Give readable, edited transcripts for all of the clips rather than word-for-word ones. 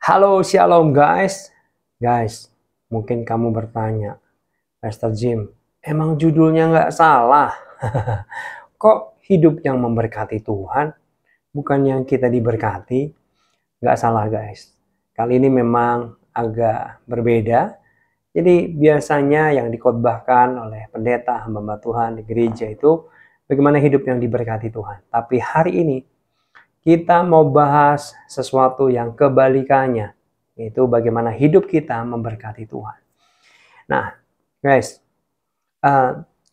Halo, shalom guys. Guys, mungkin kamu bertanya, Pastor Jim, emang judulnya nggak salah? Kok hidup yang memberkati Tuhan, bukan yang kita diberkati? Nggak salah guys. Kali ini memang agak berbeda. Jadi biasanya yang dikhotbahkan oleh pendeta, hamba Tuhan di gereja itu bagaimana hidup yang diberkati Tuhan. Tapi hari ini kita mau bahas sesuatu yang kebalikannya, yaitu bagaimana hidup kita memberkati Tuhan. Nah, guys,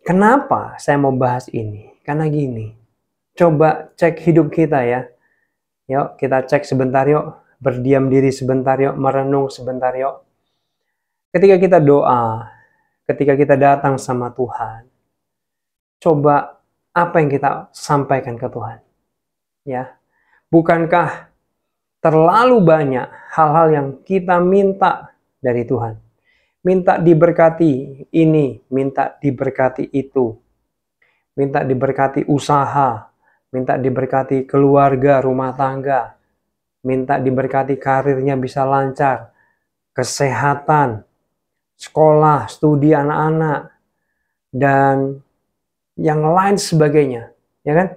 kenapa saya mau bahas ini? Karena gini, coba cek hidup kita ya. Yuk, kita cek sebentar yuk, berdiam diri sebentar yuk, merenung sebentar yuk. Ketika kita doa, ketika kita datang sama Tuhan, coba apa yang kita sampaikan ke Tuhan? Ya, bukankah terlalu banyak hal-hal yang kita minta dari Tuhan? Minta diberkati ini, minta diberkati itu, minta diberkati usaha, minta diberkati keluarga, rumah tangga, minta diberkati karirnya bisa lancar, kesehatan, sekolah, studi anak-anak, dan yang lain sebagainya. Ya kan?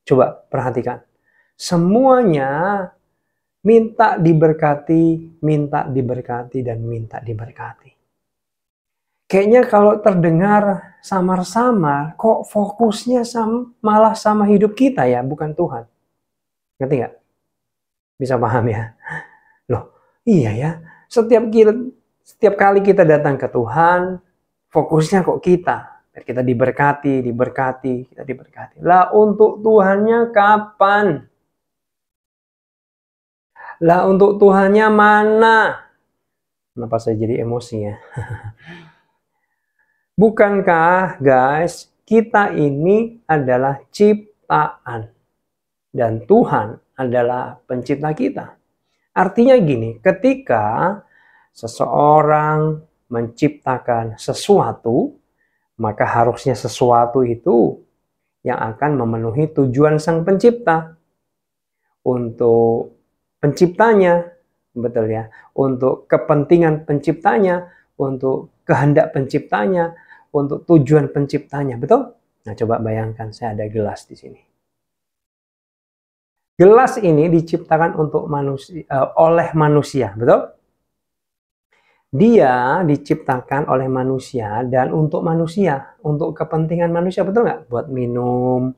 Coba perhatikan. Semuanya minta diberkati, dan minta diberkati. Kayaknya kalau terdengar samar-samar, kok fokusnya malah sama hidup kita ya, bukan Tuhan. Ngerti nggak? Bisa paham ya? Loh, iya ya. Setiap kali kita datang ke Tuhan, fokusnya kok kita. Kita diberkati, kita diberkati. Lah untuk Tuhannya kapan? Lah untuk Tuhannya mana? Kenapa saya jadi emosi ya? Bukankah guys, kita ini adalah ciptaan. Dan Tuhan adalah pencipta kita. Artinya gini, ketika seseorang menciptakan sesuatu, maka harusnya sesuatu itu yang akan memenuhi tujuan sang pencipta. Untuk penciptanya, betul ya, untuk kepentingan penciptanya, untuk kehendak penciptanya, untuk tujuan penciptanya, betul? Nah, coba bayangkan saya ada gelas di sini. Gelas ini diciptakan untuk manusia, oleh manusia, betul? Dia diciptakan oleh manusia dan untuk manusia, untuk kepentingan manusia, betul nggak? Buat minum,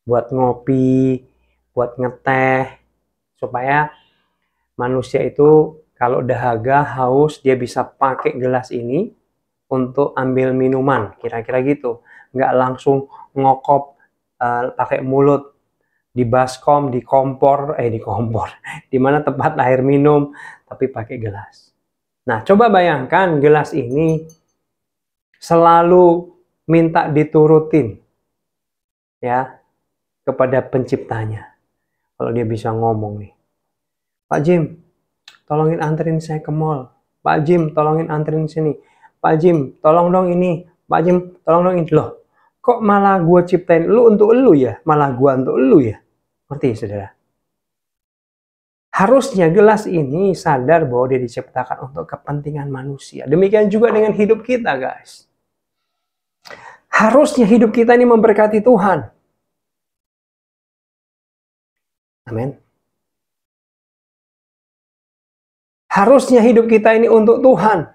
buat ngopi, buat ngeteh, supaya manusia itu kalau dahaga, haus, dia bisa pakai gelas ini untuk ambil minuman, kira-kira gitu. Nggak langsung ngokop pakai mulut di baskom, di kompor, di mana tempat air minum, tapi pakai gelas. Nah, coba bayangkan gelas ini selalu minta diturutin ya kepada penciptanya. Kalau dia bisa ngomong nih, Pak Jim, tolongin anterin saya ke mall. Pak Jim, tolongin anterin sini. Pak Jim, tolong dong ini. Pak Jim, tolong dong ini. Loh, kok malah gue ciptain lu untuk lu ya? Malah gue untuk lu ya? Ngerti ya, saudara? Harusnya gelas ini sadar bahwa dia diciptakan untuk kepentingan manusia. Demikian juga dengan hidup kita, guys. Harusnya hidup kita ini memberkati Tuhan. Amin. Harusnya hidup kita ini untuk Tuhan.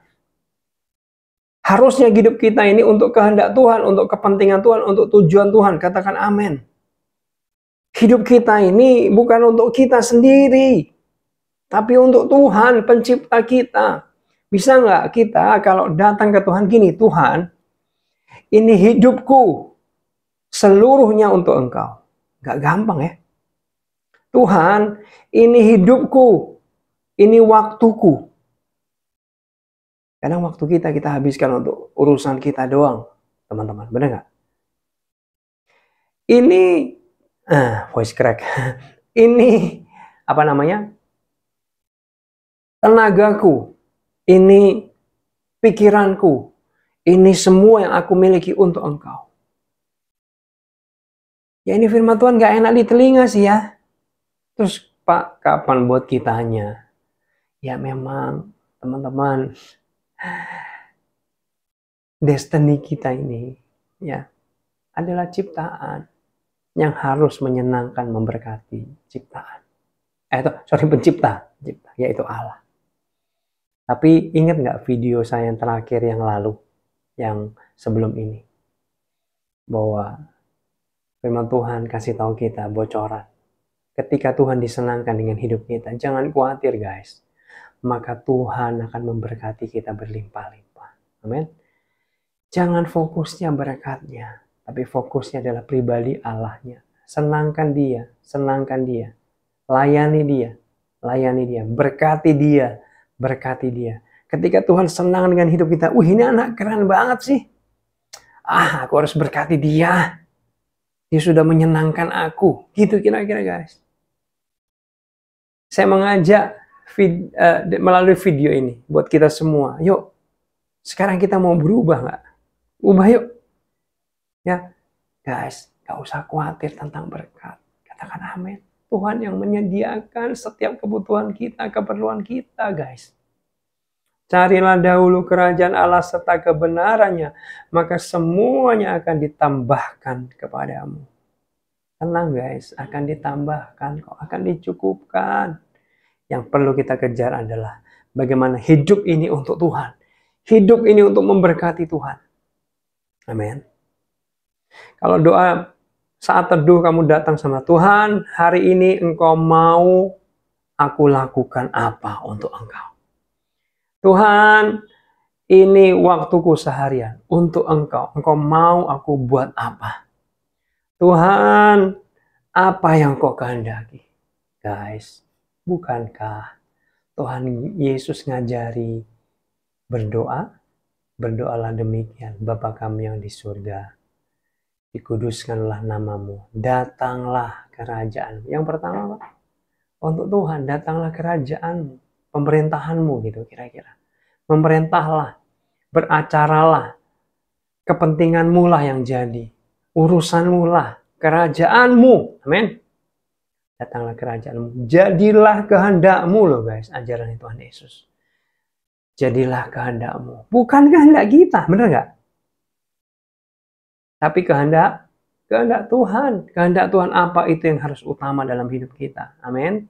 Harusnya hidup kita ini untuk kehendak Tuhan, untuk kepentingan Tuhan, untuk tujuan Tuhan. Katakan amin. Hidup kita ini bukan untuk kita sendiri, tapi untuk Tuhan, pencipta kita. Bisa nggak kita kalau datang ke Tuhan gini, Tuhan, ini hidupku seluruhnya untuk Engkau. Nggak gampang ya. Tuhan, ini hidupku, ini waktuku. Kadang waktu kita habiskan untuk urusan kita doang, teman-teman. Benar nggak? Ini, voice crack. Ini, apa namanya? Tenagaku, ini pikiranku, ini semua yang aku miliki untuk Engkau. Ya ini firman Tuhan gak enak di telinga sih ya. Terus Pak, kapan buat kitanya? Ya memang teman-teman, destiny kita ini ya adalah ciptaan yang harus menyenangkan, memberkati ciptaan. Pencipta, yaitu Allah. Tapi ingat nggak video saya yang terakhir yang lalu, yang sebelum ini, bahwa firman Tuhan kasih tahu kita bocoran. Ketika Tuhan disenangkan dengan hidup kita, jangan khawatir guys. Maka Tuhan akan memberkati kita berlimpah-limpah. Amin. Jangan fokusnya berkatnya, tapi fokusnya adalah pribadi Allahnya. Senangkan dia, layani dia, berkati dia, Ketika Tuhan senang dengan hidup kita, ini anak keren banget sih. Aku harus berkati dia. Dia sudah menyenangkan aku. Gitu kira-kira guys. Saya mengajak melalui video ini buat kita semua. Yuk, sekarang kita mau berubah nggak? Ubah yuk. Ya, guys, gak usah khawatir tentang berkat. Katakan amin. Tuhan yang menyediakan setiap kebutuhan kita, keperluan kita, guys. Carilah dahulu kerajaan Allah serta kebenarannya, maka semuanya akan ditambahkan kepadamu. Tenang guys, akan ditambahkan kok, akan dicukupkan. Yang perlu kita kejar adalah bagaimana hidup ini untuk Tuhan. Hidup ini untuk memberkati Tuhan. Amin. Kalau doa saat teduh kamu datang sama Tuhan, hari ini engkau mau aku lakukan apa untuk engkau? Tuhan, ini waktuku seharian untuk engkau. Engkau mau aku buat apa? Tuhan, apa yang kau kehendaki? Guys, bukankah Tuhan Yesus ngajari berdoa? Berdoalah demikian, Bapa kami yang di surga, dikuduskanlah namamu, datanglah kerajaan. Yang pertama, Pak, untuk Tuhan, datanglah kerajaanmu, pemerintahanmu gitu kira-kira. Memerintahlah, beracaralah, kepentinganmu lah yang jadi, urusanmu lah, kerajaanmu. Amin. Datanglah kerajaanmu, jadilah kehendakmu loh guys, ajaran Tuhan Yesus. Jadilah kehendakmu, bukan kehendak kita, benar nggak? Tapi kehendak Tuhan. Kehendak Tuhan apa itu yang harus utama dalam hidup kita. Amin.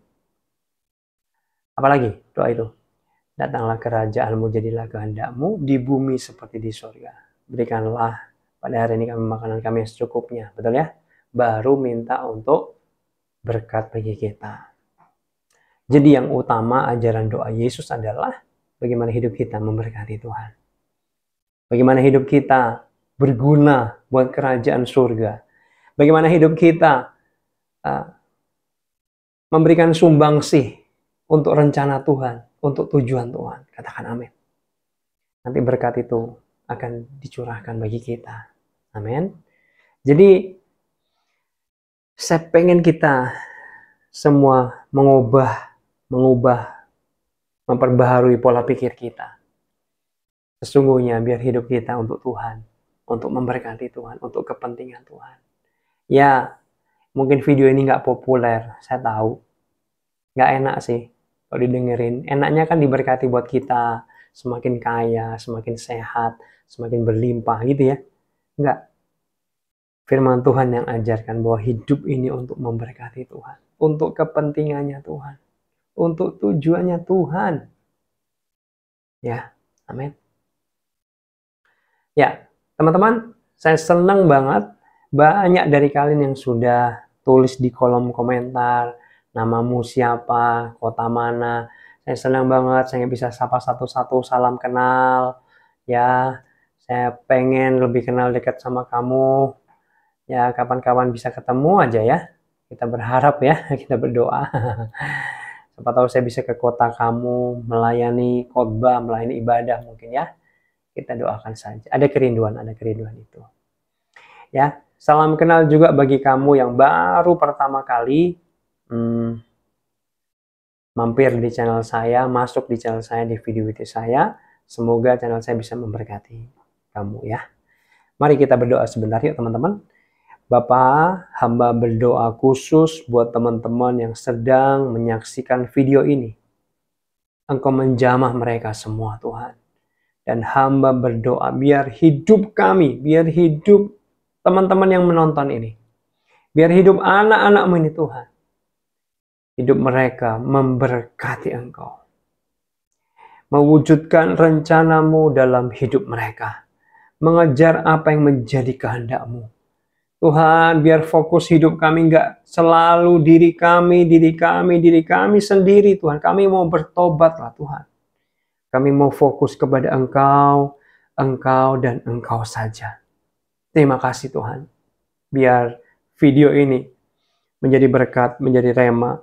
Apalagi doa itu. Datanglah kerajaanmu, jadilah kehendakmu di bumi seperti di surga. Berikanlah pada hari ini kami makanan kami yang secukupnya. Betul ya? Baru minta untuk berkat bagi kita. Jadi yang utama ajaran doa Yesus adalah bagaimana hidup kita memberkati Tuhan. Bagaimana hidup kita berguna buat kerajaan surga. Bagaimana hidup kita memberikan sumbangsih untuk rencana Tuhan, untuk tujuan Tuhan. Katakan amin. Nanti berkat itu akan dicurahkan bagi kita. Amin. Jadi saya pengen kita semua mengubah, memperbaharui pola pikir kita. Sesungguhnya biar hidup kita untuk Tuhan, untuk memberkati Tuhan, untuk kepentingan Tuhan. Ya, mungkin video ini nggak populer, saya tahu. Nggak enak sih kalau didengerin. Enaknya kan diberkati buat kita, semakin kaya, semakin sehat, semakin berlimpah gitu ya. Enggak. Firman Tuhan yang ajarkan bahwa hidup ini untuk memberkati Tuhan, untuk kepentingannya Tuhan, untuk tujuannya Tuhan. Ya, amin. Ya, teman-teman, saya senang banget banyak dari kalian yang sudah tulis di kolom komentar, namamu siapa, kota mana. Saya senang banget, saya bisa sapa satu-satu, salam kenal. Ya, saya pengen lebih kenal dekat sama kamu. Ya, kapan-kapan bisa ketemu aja ya. Kita berharap ya, kita berdoa. Siapa tahu saya bisa ke kota kamu, melayani khotbah, melayani ibadah mungkin ya. Kita doakan saja. Ada kerinduan itu. Ya, salam kenal juga bagi kamu yang baru pertama kali mampir di channel saya, masuk di channel saya, di video-video saya. Semoga channel saya bisa memberkati kamu ya. Mari kita berdoa sebentar yuk teman-teman. Bapa, hamba berdoa khusus buat teman-teman yang sedang menyaksikan video ini. Engkau menjamah mereka semua Tuhan. Dan hamba berdoa biar hidup kami, biar hidup teman-teman yang menonton ini, biar hidup anak-anakmu ini Tuhan, hidup mereka memberkati Engkau, mewujudkan rencanamu dalam hidup mereka, mengejar apa yang menjadi kehendak-Mu. Tuhan, biar fokus hidup kami nggak selalu diri kami sendiri Tuhan. Kami mau bertobatlah Tuhan. Kami mau fokus kepada Engkau, Engkau dan Engkau saja. Terima kasih Tuhan. Biar video ini menjadi berkat, menjadi rema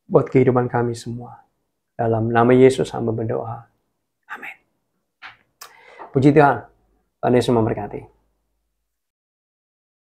buat kehidupan kami semua. Dalam nama Yesus hamba berdoa. Amin. Puji Tuhan. Tuhan Yesus memberkati.